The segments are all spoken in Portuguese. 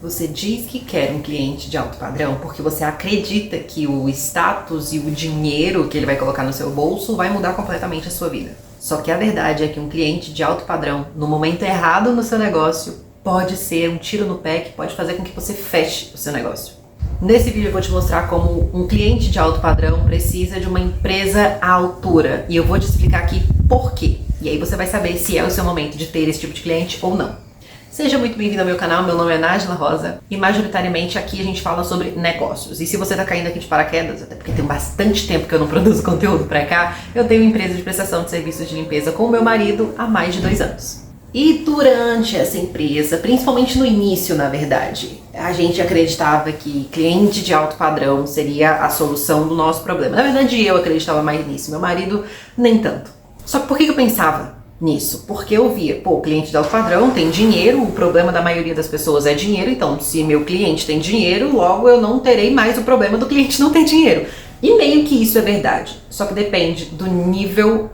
Você diz que quer um cliente de alto padrão porque você acredita que o status e o dinheiro que ele vai colocar no seu bolso vai mudar completamente a sua vida. Só que a verdade é que um cliente de alto padrão, no momento errado no seu negócio, pode ser um tiro no pé que pode fazer com que você feche o seu negócio. Nesse vídeo eu vou te mostrar como um cliente de alto padrão precisa de uma empresa à altura. E eu vou te explicar aqui por quê. E aí você vai saber se é o seu momento de ter esse tipo de cliente ou não. Seja muito bem-vindo ao meu canal, meu nome é Nájila Rosa e majoritariamente aqui a gente fala sobre negócios. E se você tá caindo aqui de paraquedas, até porque tem bastante tempo que eu não produzo conteúdo pra cá, eu tenho uma empresa de prestação de serviços de limpeza com o meu marido há mais de 2 anos. E durante essa empresa, principalmente no início, na verdade, a gente acreditava que cliente de alto padrão seria a solução do nosso problema. Na verdade, eu acreditava mais nisso, meu marido nem tanto. Só que por que eu pensava nisso? Porque eu via, o cliente de alto padrão tem dinheiro, o problema da maioria das pessoas é dinheiro, então se meu cliente tem dinheiro, logo eu não terei mais o problema do cliente não ter dinheiro. E meio que isso é verdade, só que depende do nível,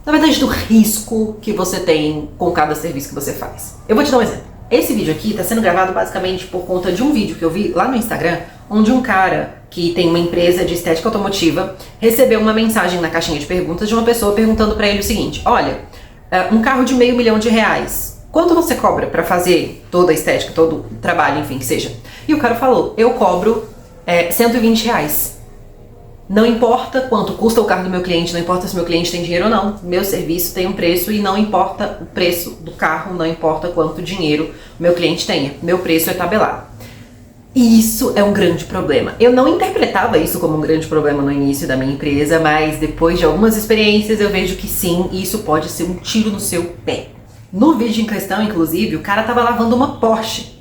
na verdade do risco que você tem com cada serviço que você faz. Eu vou te dar um exemplo. Esse vídeo aqui está sendo gravado basicamente por conta de um vídeo que eu vi lá no Instagram, onde um cara que tem uma empresa de estética automotiva recebeu uma mensagem na caixinha de perguntas de uma pessoa perguntando para ele o seguinte: olha, um carro de R$500 mil, quanto você cobra para fazer toda a estética, todo o trabalho, enfim, que seja? E o cara falou: eu cobro R$120. Não importa quanto custa o carro do meu cliente, não importa se meu cliente tem dinheiro ou não, meu serviço tem um preço e não importa o preço do carro, não importa quanto dinheiro meu cliente tenha, meu preço é tabelado. E isso é um grande problema. Eu não interpretava isso como um grande problema no início da minha empresa, mas depois de algumas experiências eu vejo que sim, isso pode ser um tiro no seu pé. No vídeo em questão, inclusive, o cara tava lavando uma Porsche.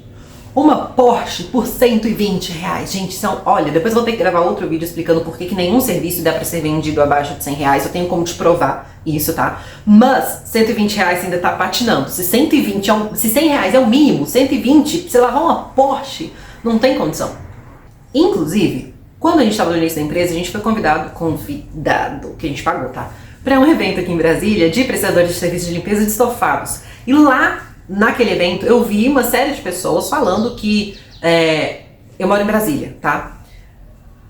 Uma Porsche por R$120. Gente, olha, depois eu vou ter que gravar outro vídeo explicando por que nenhum serviço dá pra ser vendido abaixo de R$100. Eu tenho como te provar isso, tá? Mas R$120 ainda tá patinando. Se R$100 é o mínimo, 120, pra você lavar uma Porsche, não tem condição. Inclusive, quando a gente estava no início da empresa, a gente foi convidado, que a gente pagou, tá? Para um evento aqui em Brasília de prestadores de serviços de limpeza de estofados. E lá, naquele evento, eu vi uma série de pessoas falando que... eu moro em Brasília, tá?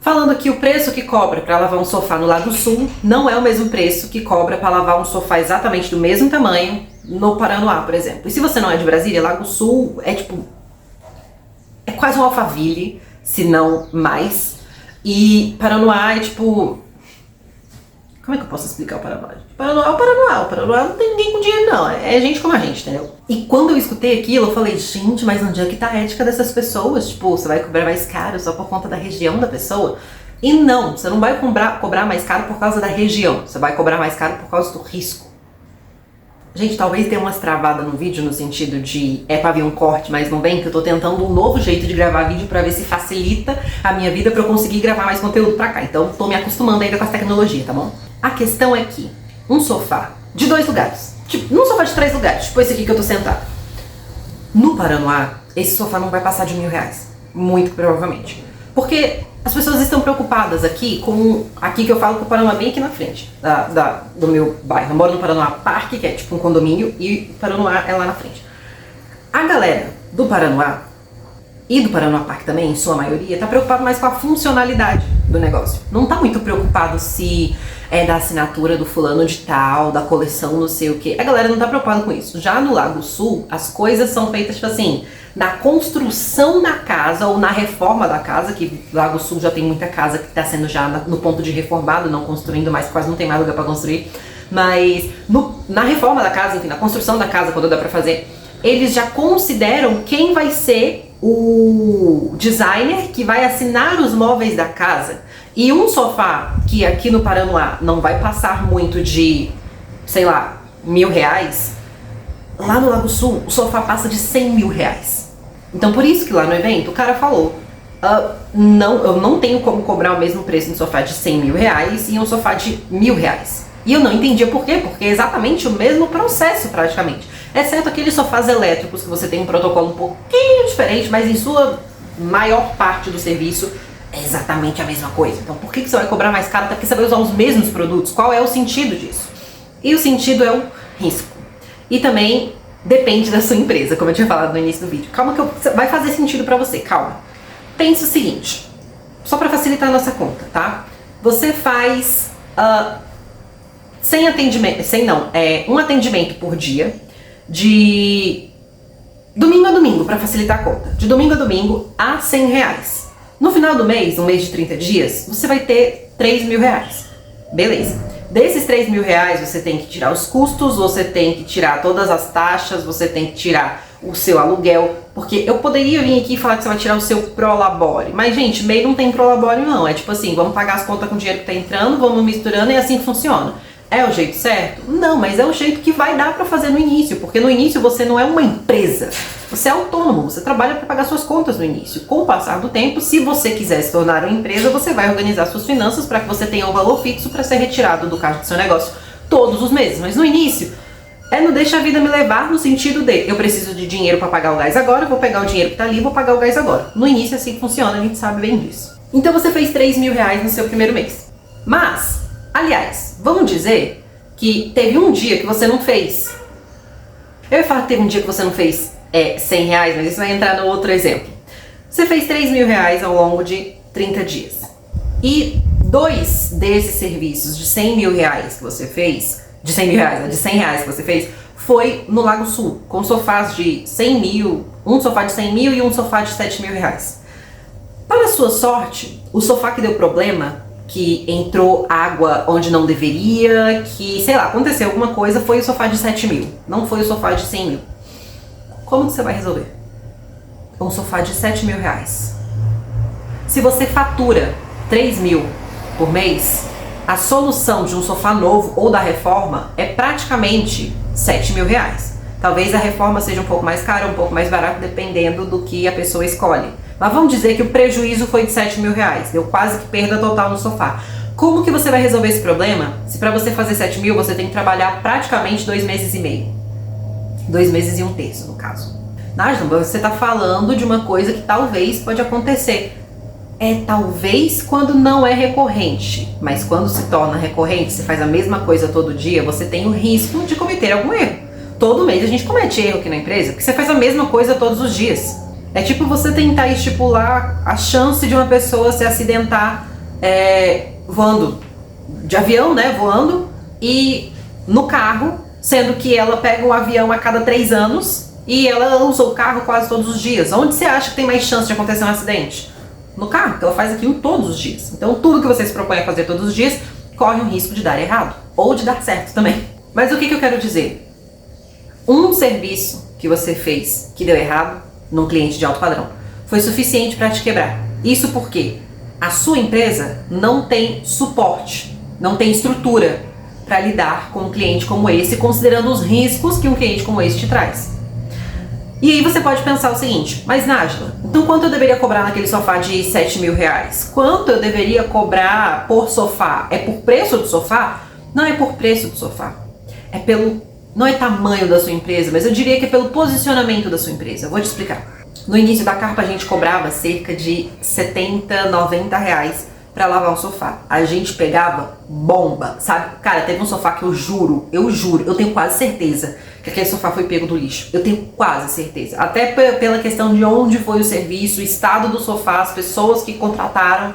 Falando que o preço que cobra para lavar um sofá no Lago Sul não é o mesmo preço que cobra para lavar um sofá exatamente do mesmo tamanho no Paranoá, por exemplo. E se você não é de Brasília, Lago Sul é quase um Alphaville, se não mais. E Paranoá é tipo... Como é que eu posso explicar o Paranoá? O Paranoá não tem ninguém com dinheiro não, é gente como a gente, entendeu? E quando eu escutei aquilo, eu falei, gente, mas onde é que tá a ética dessas pessoas? Tipo, você vai cobrar mais caro só por conta da região da pessoa? E não, você não vai cobrar mais caro por causa da região, você vai cobrar mais caro por causa do risco. Gente, talvez tenha umas travadas no vídeo no sentido de pra vir um corte, mas não vem, que eu tô tentando um novo jeito de gravar vídeo pra ver se facilita a minha vida pra eu conseguir gravar mais conteúdo pra cá. Então tô me acostumando ainda com essa tecnologia, tá bom? A questão é que um sofá de 2 lugares, um sofá de 3 lugares, tipo esse aqui que eu tô sentado. No Paranoá, esse sofá não vai passar de R$1.000, muito provavelmente. Porque as pessoas estão preocupadas aqui com... Aqui que eu falo que o Paranoá é bem aqui na frente do meu bairro. Eu moro no Paranoá Parque, que é tipo um condomínio, e o Paranoá é lá na frente. A galera do Paranoá e do Paranoá Parque também, em sua maioria, tá preocupado mais com a funcionalidade do negócio. Não tá muito preocupado se é da assinatura do fulano de tal, da coleção não sei o que. A galera não tá preocupada com isso. Já no Lago Sul, as coisas são feitas tipo assim, na construção da casa ou na reforma da casa, que Lago Sul já tem muita casa que tá sendo já no ponto de reformado, não construindo mais, quase não tem mais lugar pra construir. Mas na reforma da casa, enfim, na construção da casa, quando dá pra fazer, eles já consideram quem vai ser o designer que vai assinar os móveis da casa. E um sofá que aqui no Paranoá não vai passar muito de, sei lá, R$1.000, lá no Lago Sul o sofá passa de R$100 mil. Então por isso que lá no evento o cara falou, não, eu não tenho como cobrar o mesmo preço no sofá de R$100 mil e um sofá de R$1.000. E eu não entendia por quê, porque é exatamente o mesmo processo praticamente. Exceto aqueles sofás elétricos que você tem um protocolo um pouquinho diferente, mas em sua maior parte do serviço é exatamente a mesma coisa. Então por que você vai cobrar mais caro? Até porque você vai usar os mesmos produtos. Qual é o sentido disso? E o sentido é o risco. E também Depende da sua empresa, como eu tinha falado no início do vídeo. Calma que vai fazer sentido pra você, calma. Pense o seguinte, só pra facilitar a nossa conta, tá? Você faz um atendimento por dia, de domingo a domingo, pra facilitar a conta. De domingo a domingo a R$100. No final do mês, um mês de 30 dias, você vai ter R$3.000. Beleza. Desses R$3.000, você tem que tirar os custos, você tem que tirar todas as taxas, você tem que tirar o seu aluguel, porque eu poderia vir aqui e falar que você vai tirar o seu prolabore, mas gente, MEI não tem prolabore não, é tipo assim, vamos pagar as contas com o dinheiro que tá entrando, vamos misturando e é assim que funciona. É o jeito certo? Não, mas é o jeito que vai dar pra fazer no início, porque no início você não é uma empresa, você é autônomo, você trabalha para pagar suas contas no início. Com o passar do tempo, se você quiser se tornar uma empresa, você vai organizar suas finanças para que você tenha um valor fixo para ser retirado do caixa do seu negócio todos os meses. Mas no início, não deixa a vida me levar no sentido de eu preciso de dinheiro para pagar o gás agora, eu vou pegar o dinheiro que tá ali e vou pagar o gás agora. No início é assim que funciona, a gente sabe bem disso. Então você fez R$3.000 no seu primeiro mês. Mas, aliás, vamos dizer que teve um dia que você não fez. Eu ia falar que teve um dia que você não fez R$100, mas isso vai entrar no outro exemplo. Você fez R$3.000 ao longo de 30 dias. E 2 desses serviços de R$100.000 que você fez, de R$100 que você fez, foi no Lago Sul, com sofás de 100 mil, um sofá de 100 mil e um sofá de R$7.000. Para a sua sorte, o sofá que deu problema, que entrou água onde não deveria, que, sei lá, aconteceu alguma coisa, foi o sofá de 7 mil, não foi o sofá de 100 mil. Como que você vai resolver? Um sofá de R$7.000. Se você fatura 3 mil por mês, a solução de um sofá novo ou da reforma é praticamente R$7.000. Talvez a reforma seja um pouco mais cara ou um pouco mais barata, dependendo do que a pessoa escolhe. Mas vamos dizer que o prejuízo foi de R$7.000, deu quase que perda total no sofá. Como que você vai resolver esse problema? Se para você fazer 7 mil, você tem que trabalhar praticamente 2 meses e meio. 2 meses e 1/3, no caso. Nájila, você tá falando de uma coisa que talvez pode acontecer. Talvez quando não é recorrente, mas quando se torna recorrente, você faz a mesma coisa todo dia, você tem o risco de cometer algum erro. Todo mês a gente comete erro aqui na empresa, porque você faz a mesma coisa todos os dias. É tipo você tentar estipular a chance de uma pessoa se acidentar voando de avião, né, voando, e no carro, sendo que ela pega um avião a cada 3 anos e ela usa o carro quase todos os dias. Onde você acha que tem mais chance de acontecer um acidente? No carro, porque ela faz aquilo todos os dias. Então tudo que você se propõe a fazer todos os dias corre um risco de dar errado, ou de dar certo também. Mas o que eu quero dizer? Um serviço que você fez que deu errado num cliente de alto padrão foi suficiente para te quebrar. Isso porque a sua empresa não tem suporte, não tem estrutura para lidar com um cliente como esse, considerando os riscos que um cliente como esse te traz. E aí você pode pensar o seguinte, mas Nájila, então quanto eu deveria cobrar naquele sofá de R$7.000? Quanto eu deveria cobrar por sofá? É por preço do sofá? Não é por preço do sofá. Não é tamanho da sua empresa, mas eu diria que é pelo posicionamento da sua empresa. Eu vou te explicar. No início da Carpa a gente cobrava cerca de R$70, R$90 pra lavar um sofá. A gente pegava bomba, sabe? Cara, teve um sofá que eu juro, eu tenho quase certeza que aquele sofá foi pego do lixo. Eu tenho quase certeza. Até pela questão de onde foi o serviço, o estado do sofá, as pessoas que contrataram.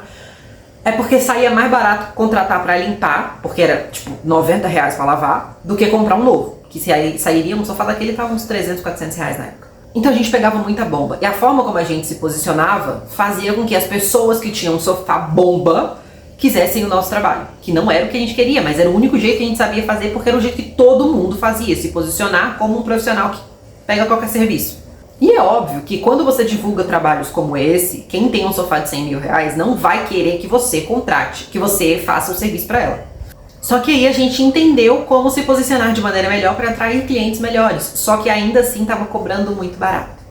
É porque saía mais barato contratar pra limpar, porque era tipo R$90 pra lavar, do que comprar um novo. Que sairia um sofá daquele, tava uns R$300, R$400 na época. Então a gente pegava muita bomba. E a forma como a gente se posicionava fazia com que as pessoas que tinham um sofá bomba quisessem o nosso trabalho. Que não era o que a gente queria, mas era o único jeito que a gente sabia fazer, porque era o jeito que todo mundo fazia, se posicionar como um profissional que pega qualquer serviço. E é óbvio que quando você divulga trabalhos como esse, quem tem um sofá de R$100.000 não vai querer que você contrate, que você faça um serviço para ela. Só que aí a gente entendeu como se posicionar de maneira melhor para atrair clientes melhores, só que ainda assim estava cobrando muito barato.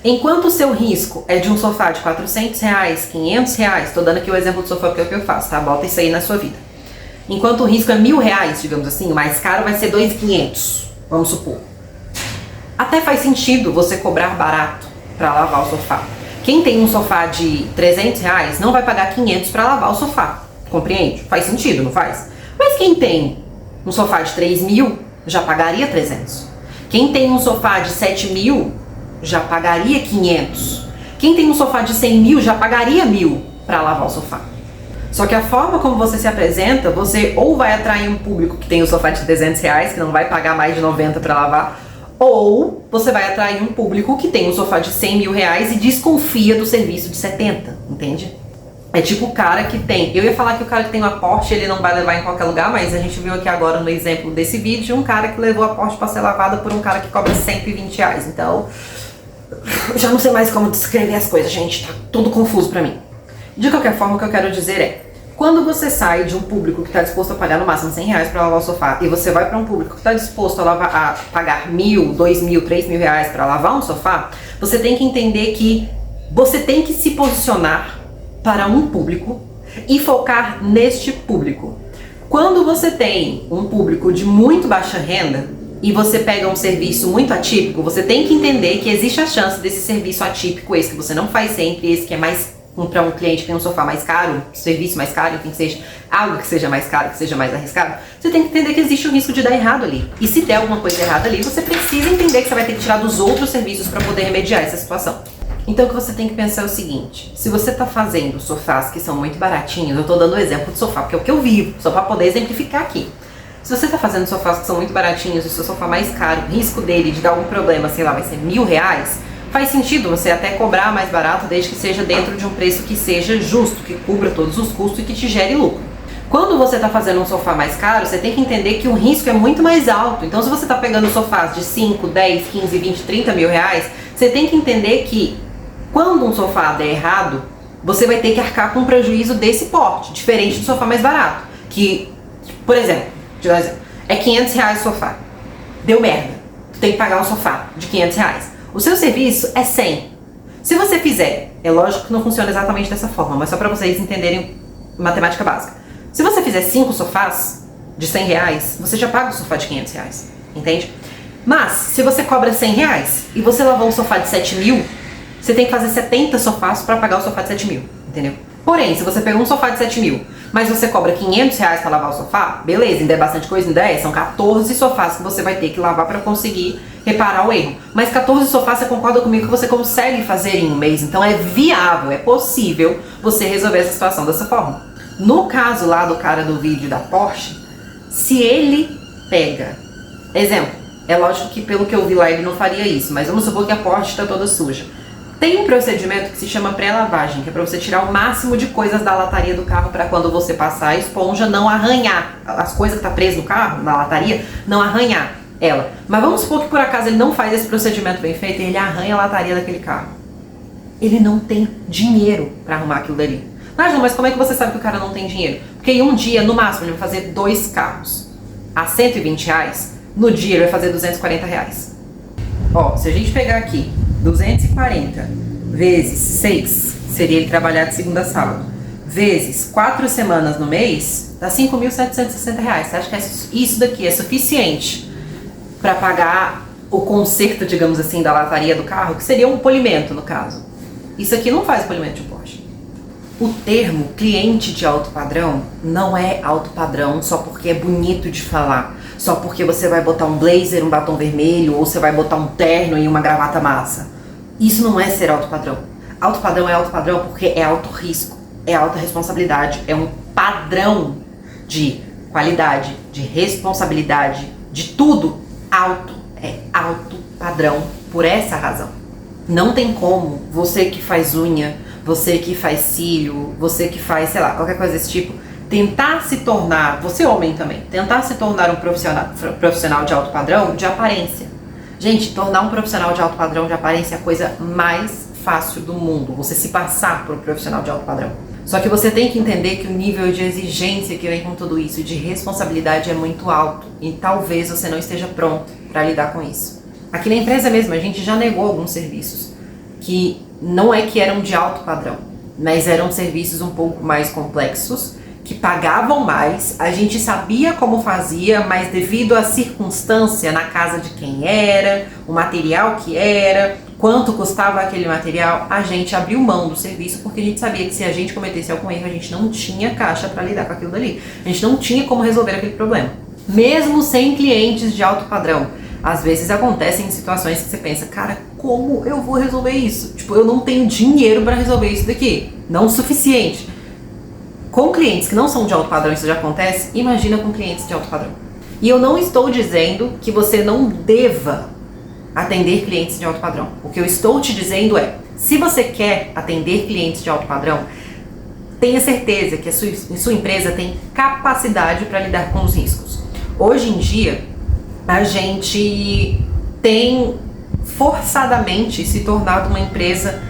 Enquanto o seu risco é de um sofá de R$400, R$500, tô dando aqui o exemplo do sofá porque é o que eu faço, tá? Bota isso aí na sua vida. Enquanto o risco é R$1.000, digamos assim, o mais caro vai ser R$2.500, vamos supor. Até faz sentido você cobrar barato para lavar o sofá. Quem tem um sofá de R$300 não vai pagar R$500 para lavar o sofá, compreende? Faz sentido, não faz? Mas quem tem um sofá de 3 mil já pagaria 300. Quem tem um sofá de 7 mil já pagaria 500. Quem tem um sofá de 100 mil já pagaria 1.000 para lavar o sofá. Só que a forma como você se apresenta, você ou vai atrair um público que tem o sofá de 300 reais, que não vai pagar mais de 90 para lavar, ou você vai atrair um público que tem um sofá de 100 mil reais e desconfia do serviço de 70, entende? É tipo o cara que tem... Eu ia falar que o cara que tem uma Porsche, ele não vai levar em qualquer lugar, mas a gente viu aqui agora no exemplo desse vídeo, um cara que levou a Porsche para ser lavada por um cara que cobra 120 reais. Então, já não sei mais como descrever as coisas, gente. Tá tudo confuso pra mim. De qualquer forma, o que eu quero dizer é... Quando você sai de um público que está disposto a pagar no máximo 100 reais para lavar o sofá e você vai para um público que está disposto a pagar 1.000, 2.000, 3.000 reais para lavar um sofá, você tem que entender que você tem que se posicionar para um público e focar neste público. Quando você tem um público de muito baixa renda e você pega um serviço muito atípico, você tem que entender que existe a chance desse serviço atípico, esse que você não faz sempre, esse que é mais para um cliente que tem um sofá mais caro, serviço mais caro, enfim, que seja algo que seja mais caro, que seja mais arriscado, você tem que entender que existe o risco de dar errado ali. E se der alguma coisa errada ali, você precisa entender que você vai ter que tirar dos outros serviços para poder remediar essa situação. Então o que você tem que pensar é o seguinte: se você está fazendo sofás que são muito baratinhos, eu estou dando o exemplo de sofá, porque é o que eu vivo, só para poder exemplificar aqui. Se você está fazendo sofás que são muito baratinhos, o seu sofá mais caro, o risco dele de dar algum problema, sei lá, vai ser 1.000 reais, faz sentido você até cobrar mais barato, desde que seja dentro de um preço que seja justo, que cubra todos os custos e que te gere lucro. Quando você está fazendo um sofá mais caro, você tem que entender que o risco é muito mais alto. Então, se você está pegando sofás de 5, 10, 15, 20, 30 mil reais, você tem que entender que quando um sofá der errado, você vai ter que arcar com um prejuízo desse porte, diferente do sofá mais barato. Que, por exemplo, é 500 reais o sofá. Deu merda. Tu tem que pagar um sofá de 500 reais. O seu serviço é 100. Se você fizer, é lógico que não funciona exatamente dessa forma, mas só para vocês entenderem matemática básica. Se você fizer 5 sofás de 100 reais, você já paga o sofá de 500 reais, entende? Mas, se você cobra 100 reais e você lavou um sofá de 7 mil, você tem que fazer 70 sofás para pagar o sofá de 7 mil, entendeu? Porém, se você pegou um sofá de 7 mil, mas você cobra 500 reais para lavar o sofá, beleza, ainda é bastante coisa, ainda é, são 14 sofás que você vai ter que lavar para conseguir reparar o erro. Mas 14 sofás, você concorda comigo que você consegue fazer em um mês, então é viável, é possível você resolver essa situação dessa forma. No caso lá do cara do vídeo da Porsche, se ele pega, exemplo, é lógico que pelo que eu vi lá ele não faria isso, mas vamos supor que a Porsche está toda suja. Tem um procedimento que se chama pré-lavagem, que é para você tirar o máximo de coisas da lataria do carro para quando você passar a esponja não arranhar. As coisas que tá presas no carro, na lataria, não arranhar ela. Mas vamos supor que por acaso ele não faz esse procedimento bem feito e ele arranha a lataria daquele carro. Ele não tem dinheiro para arrumar aquilo dali. Mas como é que você sabe que o cara não tem dinheiro? Porque em um dia, no máximo, ele vai fazer 2 carros a 120 reais, no dia ele vai fazer 240 reais. Ó, se a gente pegar aqui 240 vezes 6, seria ele trabalhar de segunda a sábado, vezes 4 semanas no mês, dá 5.760 reais. Você acha que isso daqui é suficiente para pagar o conserto, digamos assim, da lataria do carro, que seria um polimento no caso? Isso aqui não faz polimento de Porsche. O termo cliente de alto padrão não é alto padrão só porque é bonito de falar, só porque você vai botar um blazer, um batom vermelho, ou você vai botar um terno e uma gravata massa. Isso não é ser alto padrão. Alto padrão é alto padrão porque é alto risco, é alta responsabilidade, é um padrão de qualidade, de responsabilidade, de tudo alto. É alto padrão por essa razão. Não tem como você que faz unha, você que faz cílio, você que faz, sei lá, qualquer coisa desse tipo, tentar se tornar, você homem também, tentar se tornar um profissional de alto padrão de aparência. Gente, tornar um profissional de alto padrão de aparência é a coisa mais fácil do mundo, você se passar por um profissional de alto padrão. Só que você tem que entender que o nível de exigência que vem com tudo isso e de responsabilidade é muito alto e talvez você não esteja pronto para lidar com isso. Aqui na empresa mesmo, a gente já negou alguns serviços que não é que eram de alto padrão, mas eram serviços um pouco mais complexos, que pagavam mais, a gente sabia como fazia, mas devido à circunstância na casa de quem era, o material que era, quanto custava aquele material, a gente abriu mão do serviço porque a gente sabia que se a gente cometesse algum erro, a gente não tinha caixa para lidar com aquilo dali. A gente não tinha como resolver aquele problema. Mesmo sem clientes de alto padrão, Às vezes acontecem situações que você pensa, cara, como eu vou resolver isso? Tipo, eu não tenho dinheiro para resolver isso daqui. Não o suficiente. Com clientes que não são de alto padrão isso já acontece, imagina com clientes de alto padrão. E eu não estou dizendo que você não deva atender clientes de alto padrão. O que eu estou te dizendo é, se você quer atender clientes de alto padrão, tenha certeza que a sua empresa tem capacidade para lidar com os riscos. Hoje em dia, a gente tem forçadamente se tornado uma empresa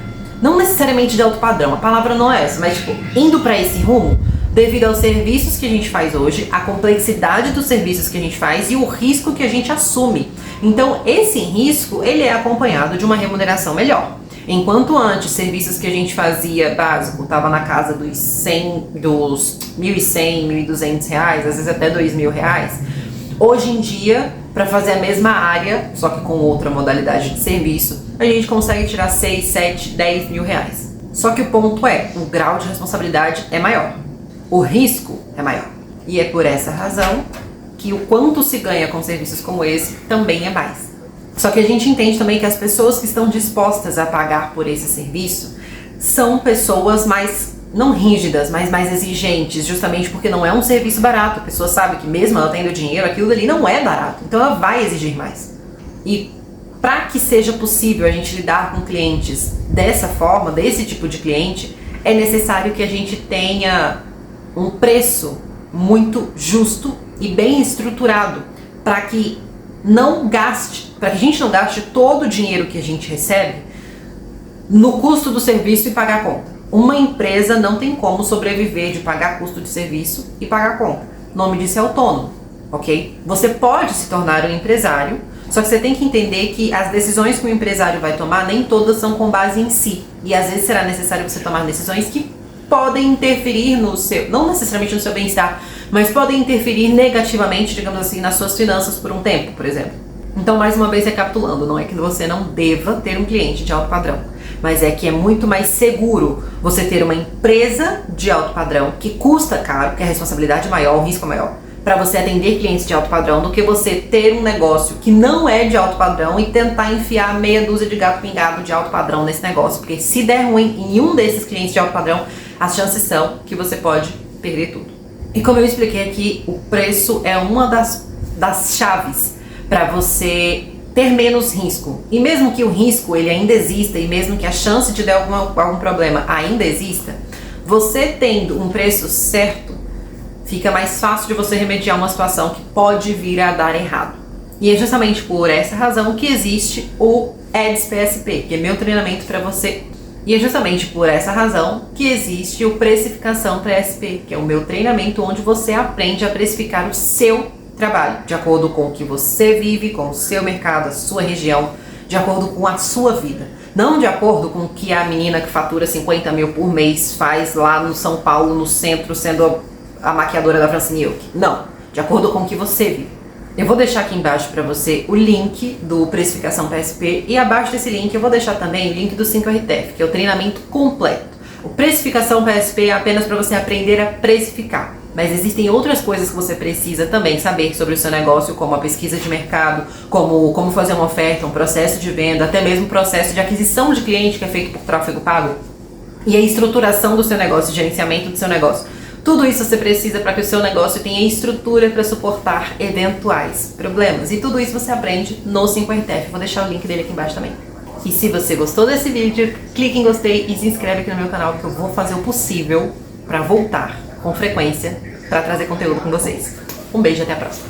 não necessariamente de alto padrão, a palavra não é essa, mas tipo, indo para esse rumo devido aos serviços que a gente faz hoje, a complexidade dos serviços que a gente faz e o risco que a gente assume. Então, esse risco, ele é acompanhado de uma remuneração melhor. Enquanto antes, serviços que a gente fazia básico, estava na casa dos 1.100, 1.200 reais, às vezes até 2.000 reais, hoje em dia, para fazer a mesma área, só que com outra modalidade de serviço, a gente consegue tirar 6, 7, 10 mil reais. Só que o ponto é, o grau de responsabilidade é maior, o risco é maior. E é por essa razão que o quanto se ganha com serviços como esse também é mais. Só que a gente entende também que as pessoas que estão dispostas a pagar por esse serviço são pessoas mais, não rígidas, mas mais exigentes, justamente porque não é um serviço barato. A pessoa sabe que mesmo ela tendo dinheiro, aquilo dali não é barato, então ela vai exigir mais. E para que seja possível a gente lidar com clientes dessa forma, desse tipo de cliente, é necessário que a gente tenha um preço muito justo e bem estruturado para que a gente não gaste todo o dinheiro que a gente recebe no custo do serviço e pagar a conta. Uma empresa não tem como sobreviver de pagar custo de serviço e pagar a conta. O nome disso é autônomo, ok? Você pode se tornar um empresário, só que você tem que entender que as decisões que o empresário vai tomar, nem todas são com base em si. E às vezes será necessário você tomar decisões que podem interferir no seu, não necessariamente no seu bem-estar, mas podem interferir negativamente, digamos assim, nas suas finanças por um tempo, por exemplo. Então, mais uma vez recapitulando, não é que você não deva ter um cliente de alto padrão, mas é que é muito mais seguro você ter uma empresa de alto padrão que custa caro, que a responsabilidade é maior, o risco é maior, para você atender clientes de alto padrão, do que você ter um negócio que não é de alto padrão e tentar enfiar meia dúzia de gato pingado de alto padrão nesse negócio, porque se der ruim em um desses clientes de alto padrão, as chances são que você pode perder tudo. E como eu expliquei aqui, o preço é uma das chaves para você ter menos risco. E mesmo que o risco ele ainda exista, e mesmo que a chance de dar algum problema ainda exista, você tendo um preço certo, fica mais fácil de você remediar uma situação que pode vir a dar errado. E é justamente por essa razão que existe o Ads PSP, que é meu treinamento para você. E é justamente por essa razão que existe o Precificação PSP, que é o meu treinamento onde você aprende a precificar o seu trabalho, de acordo com o que você vive, com o seu mercado, a sua região, de acordo com a sua vida. Não de acordo com o que a menina que fatura 50 mil por mês faz lá no São Paulo, no centro, sendo a maquiadora da Francine Ilk. Não, de acordo com o que você vive. Eu vou deixar aqui embaixo para você o link do Precificação PSP e abaixo desse link eu vou deixar também o link do 5RTF, que é o treinamento completo. O Precificação PSP é apenas para você aprender a precificar, mas existem outras coisas que você precisa também saber sobre o seu negócio, como a pesquisa de mercado, como fazer uma oferta, um processo de venda, até mesmo o processo de aquisição de cliente que é feito por tráfego pago e a estruturação do seu negócio, o gerenciamento do seu negócio. Tudo isso você precisa para que o seu negócio tenha estrutura para suportar eventuais problemas. E tudo isso você aprende no 5RTF. Vou deixar o link dele aqui embaixo também. E se você gostou desse vídeo, clique em gostei e se inscreve aqui no meu canal, que eu vou fazer o possível para voltar com frequência para trazer conteúdo com vocês. Um beijo e até a próxima.